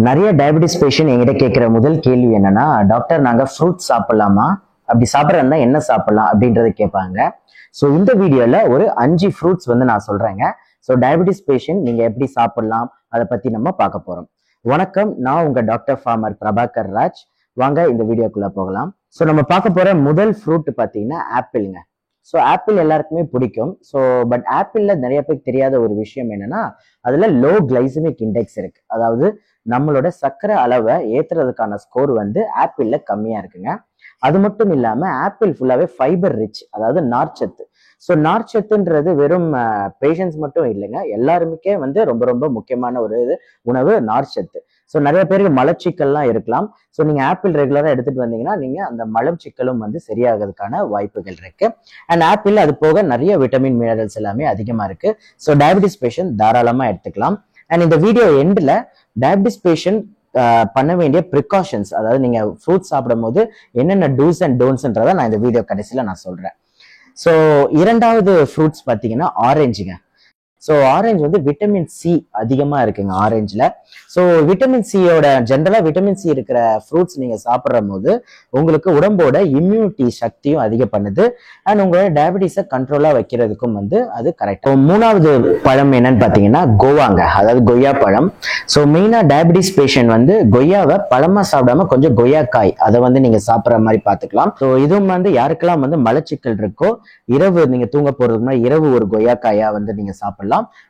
நிறைய diabetes patient என்கிட்ட கேட்கிற முதல் கேள்வி என்னன்னா, டாக்டர் நாங்க ஃப்ரூட்ஸ் சாப்பிடலாமா? அப்படி சாப்பிட்றதா என்ன சாப்பிடலாம் அப்படின்றத கேட்பாங்க. ஸோ இந்த வீடியோல ஒரு 5 ஃப்ரூட்ஸ் நான் சொல்றேங்க. ஸோ டயபெட்டிஸ் பேஷண்ட் நீங்க எப்படி சாப்பிடலாம் அதை பத்தி நம்ம பார்க்க போறோம். வணக்கம், நான் உங்க டாக்டர் ஃபார்மர் பிரபாகர் ராஜ். வாங்க இந்த வீடியோக்குள்ள போகலாம். ஸோ நம்ம பார்க்க போற முதல் ஃப்ரூட் பார்த்தீங்கன்னா ஆப்பிள்ங்க. ஸோ ஆப்பிள் எல்லாருக்குமே பிடிக்கும். ஸோ பட் ஆப்பிள்ல நிறைய பேருக்கு தெரியாத ஒரு விஷயம் என்னன்னா, அதுல லோ கிளைசமிக் இண்டெக்ஸ் இருக்கு. அதாவது நம்மளோட சர்க்கரை அளவை ஏத்துறதுக்கான ஸ்கோர் ஆப்பிள்ல கம்மியா இருக்குங்க. அது மட்டும் இல்லாம ஆப்பிள் ஃபுல்லாவே ஃபைபர் ரிச், அதாவது நார்ச்சத்து. ஸோ நார்ச்சத்துன்றது வெறும் பேஷண்ட்ஸ் மட்டும் இல்லைங்க, எல்லாருமே ரொம்ப ரொம்ப முக்கியமான ஒரு உணவு நார்ச்சத்து. ஸோ நிறைய பேருக்கு மலச்சிக்கல்லாம் இருக்கலாம். ஸோ நீங்க ஆப்பிள் ரெகுலரா எடுத்துட்டு வந்தீங்கன்னா நீங்க அந்த மலச்சிக்கலும் சரியாகிறதுக்கான வாய்ப்புகள் இருக்கு. அண்ட் ஆப்பிள் அது போக நிறைய விட்டமின் மினரல்ஸ் எல்லாமே அதிகமா இருக்கு. ஸோ டயபெட்டிஸ் பேஷண்ட் தாராளமா எடுத்துக்கலாம். அண்ட் இந்த வீடியோ எண்ட்ல டயபெட்டிஸ் பேஷண்ட் பண்ண வேண்டிய ப்ரிகாஷன்ஸ், அதாவது நீங்க ஃப்ரூட்ஸ் சாப்பிடும் போது என்னென்ன டூஸ் அண்ட் டோன்ட்ஸ்ன்றதை நான் இந்த வீடியோ கடைசியில நான் சொல்றேன். ஸோ இரண்டாவது ஃப்ரூட்ஸ் பார்த்தீங்கன்னா ஆரஞ்சுங்க. ஸோ ஆரஞ்சு விட்டமின் சி அதிகமா இருக்குங்க ஆரஞ்சுல. ஸோ விட்டமின் சியோட ஜென்ரலா விட்டமின் சி இருக்கிற ஃப்ரூட்ஸ் நீங்க சாப்பிட்ற போது உங்களுக்கு உடம்போட இம்யூனிட்டி சக்தியும் அதிகம் பண்ணுது. அண்ட் உங்களோட டயபெட்டிஸை கண்ட்ரோலா வைக்கிறதுக்கும் அது கரெக்ட். மூணாவது பழம் என்னன்னு பாத்தீங்கன்னா கோவாங்க, அதாவது கொய்யா பழம். ஸோ மெயினா டயபெட்டிஸ் பேஷண்ட் கொய்யாவை பழமா சாப்பிடாம கொஞ்சம் கொய்யாக்காய் அதை நீங்க சாப்பிட்ற மாதிரி பாத்துக்கலாம். ஸோ இதுவும் யாருக்கெல்லாம் மலச்சிக்கல் இருக்கோ, இரவு நீங்க தூங்க போறதுக்கு முன்னாடி இரவு ஒரு கொய்யாக்காயா நீங்க சாப்பிடலாம்,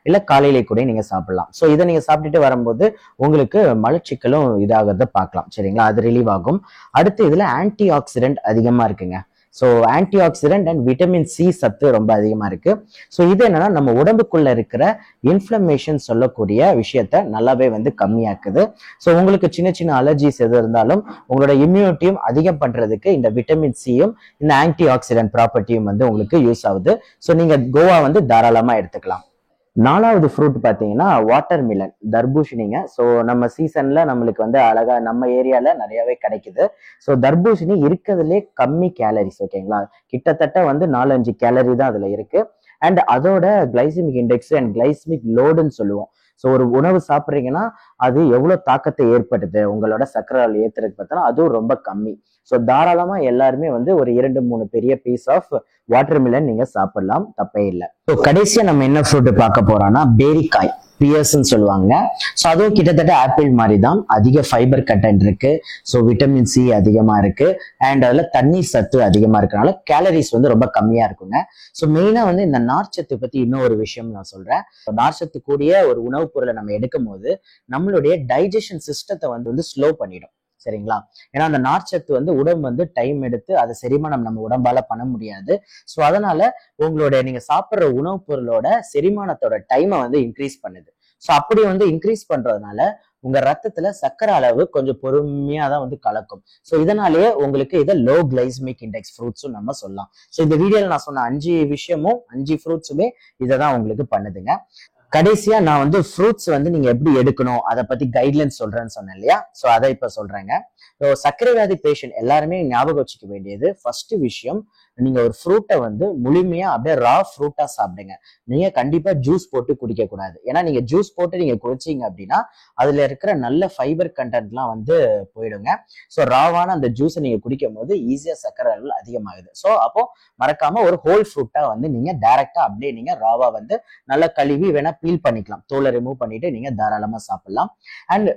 இல்ல காலையிலே கூட நீங்க சாப்பிடலாம். சோ இதை நீங்க சாப்பிட்டுட்டு வரும்போது உங்களுக்கு மலச்சிக்கலும் இதாகிறத பார்க்கலாம். சரிங்களா, அது ரிலீவ் ஆகும். அடுத்து இதுல ஆன்டி ஆக்சிடென்ட் அதிகமா இருக்குங்க. So anti accident and vitamin C சத்து ரொம்ப அதிகமா இருக்கு. ஸோ இது என்னன்னா நம்ம உடம்புக்குள்ள இருக்கிற இன்ஃப்ளமேஷன் சொல்லக்கூடிய விஷயத்த நல்லாவே கம்மியாக்குது. ஸோ உங்களுக்கு சின்ன சின்ன அலர்ஜிஸ் எது இருந்தாலும் உங்களோட இம்யூனிட்டியும் அதிகம் பண்றதுக்கு இந்த விட்டமின் சியும் இந்த ஆன்டி ஆக்சிடென்ட் ப்ராப்பர்ட்டியும் உங்களுக்கு யூஸ் ஆகுது. ஸோ நீங்க கோவா தாராளமா எடுத்துக்கலாம். நாலாவது ஃப்ரூட் பார்த்தீங்கன்னா வாட்டர் மிலன், தர்பூசணிங்க. ஸோ நம்ம சீசன்ல நம்மளுக்கு அழகா நம்ம ஏரியால நிறையவே கிடைக்குது. ஸோ தர்பூசணி இருக்கிறதுலே கம்மி கேலரிஸ், ஓகேங்களா, கிட்டத்தட்ட 4-5 கேலரி தான் அதுல இருக்கு. அண்ட் அதோட கிளைசிமிக் இண்டெக்ஸ் அண்ட் கிளைசிமிக் லோடுன்னு சொல்லுவோம். ஸோ ஒரு உணவு சாப்பிட்றீங்கன்னா அது எவ்வளவு தாக்கத்தை ஏற்படுது உங்களோட சர்க்கரை அளவு ஏத்துறதுக்கு பார்த்தா அதுவும் ரொம்ப கம்மி. ஸோ தாராளமா எல்லாருமே ஒரு 2-3 பெரிய பீஸ் ஆஃப் வாட்டர் மிலன் நீங்க சாப்பிடலாம், தப்பே இல்லை. ஸோ கடைசியா நம்ம என்ன ஃப்ரூட் பார்க்க போறோம்னா பேரிக்காய், பியர்ஸ்ன்னு சொல்லுவாங்க. ஸோ அதுவும் கிட்டத்தட்ட ஆப்பிள் மாதிரி தான், அதிக ஃபைபர் கண்டென்ட் இருக்கு. ஸோ விட்டமின் சி அதிகமா இருக்கு. அண்ட் அதுல தண்ணீர் சத்து அதிகமா இருக்கனால கேலரிஸ் ரொம்ப கம்மியா இருக்குங்க. ஸோ மெயினா இந்த நார்ச்சத்து பத்தி இன்னும் ஒரு விஷயம் நான் சொல்றேன். நார்ச்சத்து கூடிய ஒரு உணவுப் பொருளை நம்ம எடுக்கும் போது நம்மளுடைய டைஜஷன் சிஸ்டத்தை ஸ்லோ பண்ணிடும். சரிங்களா, ஏன்னா அந்த நார்ச்சத்து உடம்பு டைம் எடுத்து அதை செரிமானம் நம்ம உடம்பால பண்ண முடியாது. ஸோ அதனால உங்களுடைய நீங்க சாப்பிட்ற உணவுப் பொருளோட செரிமானத்தோட டைமை இன்க்ரீஸ் பண்ணுது. ஸோ அப்படி இன்க்ரீஸ் பண்றதுனால உங்க ரத்தத்துல சர்க்கரை அளவு கொஞ்சம் பொறுமையா தான் கலக்கும். ஸோ இதனாலேயே உங்களுக்கு இதை லோ கிளைசமிக் இண்டெக்ஸ் ஃப்ரூட்ஸும் நம்ம சொல்லலாம். ஸோ இந்த வீடியோல நான் சொன்ன 5 விஷயமும் 5 ஃப்ரூட்ஸுமே இதை தான் உங்களுக்கு பண்ணுதுங்க. கடைசியா நான் ஃப்ரூட்ஸ் நீங்க எப்படி எடுக்கணும் அதை பத்தி கைட்லைன்ஸ் சொல்றேன்னு சொன்னேன் இல்லையா, சோ அதை இப்ப சொல்றேங்க. சர்க்கரை வியாதி பேஷண்ட் எல்லாருமே ஞாபகம் வச்சுக்க வேண்டியது ஃபர்ஸ்ட் விஷயம், நீங்க ஒரு ஃப்ரூட்டை முழுமையா அப்படியே ரா ஃப்ரூட்டா சாப்பிடுங்க. நீங்க கண்டிப்பா ஜூஸ் போட்டு குடிக்க கூடாது. ஏன்னா நீங்க ஜூஸ் போட்டு நீங்க குடிச்சீங்க அப்படின்னா அதுல இருக்கிற நல்ல ஃபைபர் கண்டென்ட்லாம் போயிடுங்க. ஸோ ராவான அந்த ஜூஸை நீங்க குடிக்கும் போது ஈஸியா சர்க்கரை அளவு அதிகமாகுது. ஸோ அப்போ மறக்காம ஒரு ஹோல் ஃப்ரூட்டா நீங்க டைரக்டா அப்படியே நீங்க ராவா நல்லா கழுவி வேணா பீல் பண்ணிக்கலாம், தோலை ரிமூவ் பண்ணிட்டு நீங்க தாராளமா சாப்பிடலாம். And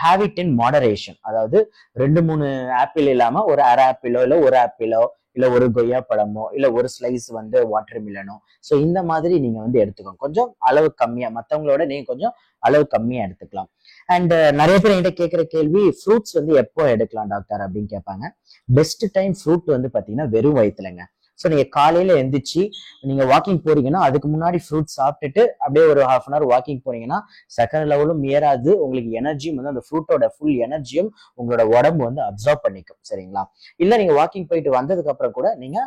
have it in moderation, அதாவது 2-3 ஆப்பிள் இல்லாம ஒரு அரை ஆப்பிளோ இல்ல ஒரு ஆப்பிளோ இல்ல ஒரு கொய்யா பழமோ இல்ல ஒரு ஸ்லைஸ் வாட்டர் மிலனோ, ஸோ இந்த மாதிரி நீங்க எடுத்துக்கோங்க. கொஞ்சம் அளவு கம்மியா, மற்றவங்களோட நீங்க கொஞ்சம் அளவு கம்மியா எடுத்துக்கலாம். அண்ட் நிறைய பேர் என்கிட்ட கேட்கிற கேள்வி, ஃப்ரூட்ஸ் எப்போ எடுக்கலாம் டாக்டர் அப்படின்னு கேட்பாங்க. பெஸ்ட் டைம் ஃப்ரூட் பாத்தீங்கன்னா வெறும் வயிற்றுலங்க. ஸோ நீங்க காலையில எந்திரிச்சு நீங்க வாக்கிங் போறீங்கன்னா அதுக்கு முன்னாடி ஃப்ரூட் சாப்பிட்டுட்டு அப்படியே ஒரு ½ அன் அவர் வாக்கிங் போனீங்கன்னா சர்க்கரை லெவலும் ஏறாது, உங்களுக்கு எனர்ஜியும் அந்த ஃப்ரூட்டோட ஃபுல் எனர்ஜியும் உங்களோட உடம்பு அப்சர்வ் பண்ணிக்கும். சரிங்களா, இல்ல நீங்க வாக்கிங் போயிட்டு வந்ததுக்கு அப்புறம் கூட நீங்க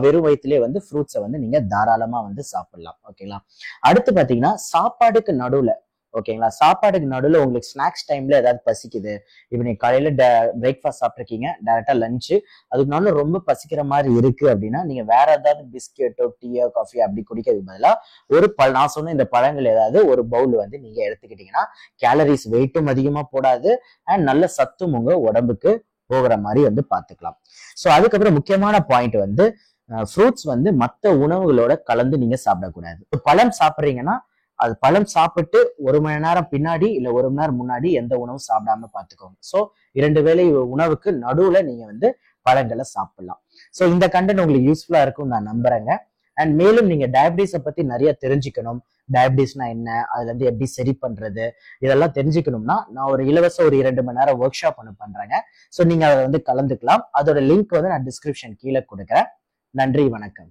வெறும் வயிற்றுலேயே ஃப்ரூட்ஸை நீங்க தாராளமா சாப்பிடலாம். ஓகேங்களா, அடுத்து பாத்தீங்கன்னா சாப்பாடுக்கு நடுவுல ஓகேங்களா? சாப்பாடுக்கு நடுவில் உங்களுக்கு ஸ்நாக்ஸ் டைம்ல ஏதாவது பசிக்குது, இப்போ நீங்க காலையில பிரேக்ஃபாஸ்ட் சாப்பிட்ருக்கீங்க, டைரக்டா லஞ்சு, அதுக்குனால ரொம்ப பசிக்கிற மாதிரி இருக்கு அப்படின்னா நீங்க வேற ஏதாவது பிஸ்கெட்டோ டீயோ காஃபி அப்படி குடிக்கிறதுக்கு பதிலா நான் சொன்ன இந்த பழங்கள் ஏதாவது ஒரு பவுல் வந்து நீங்க எடுத்துக்கிட்டீங்கன்னா கேலரிஸ் வெயிட்டும் அதிகமா போடாது அண்ட் நல்ல சத்தும் உங்க உடம்புக்கு போகிற மாதிரி வந்து பாத்துக்கலாம். ஸோ அதுக்கப்புறம் முக்கியமான பாயிண்ட் வந்து ஃப்ரூட்ஸ் வந்து மற்ற உணவுகளோட கலந்து நீங்க சாப்பிடக்கூடாது. பழம் சாப்பிட்றீங்கன்னா அது பழம் சாப்பிட்டு 1 மணி நேரம் பின்னாடி இல்ல 1 மணி நேரம் முன்னாடி எந்த உணவும் சாப்பிடாம பாத்துக்கோங்க. ஸோ 2 வேளை உணவுக்கு நடுவுல நீங்க வந்து பழங்களை சாப்பிடலாம். ஸோ இந்த கண்டென்ட் உங்களுக்கு யூஸ்ஃபுல்லா இருக்கும்னு நான் நம்புறேங்க. அண்ட் மேலும் நீங்க டயபிட்டிஸை பத்தி நிறைய தெரிஞ்சுக்கணும், டயபிட்டிஸ்னா என்ன, அதுல இருந்து எப்படி சரி பண்றது, இதெல்லாம் தெரிஞ்சுக்கணும்னா நான் ஒரு இலவச ஒரு 2 மணி நேரம் ஒர்க் ஷாப் ஒன்று பண்றேங்க. ஸோ நீங்க அதை வந்து கலந்துக்கலாம். அதோட லிங்க் வந்து நான் டிஸ்கிரிப்ஷன் கீழே கொடுக்குறேன். நன்றி, வணக்கம்.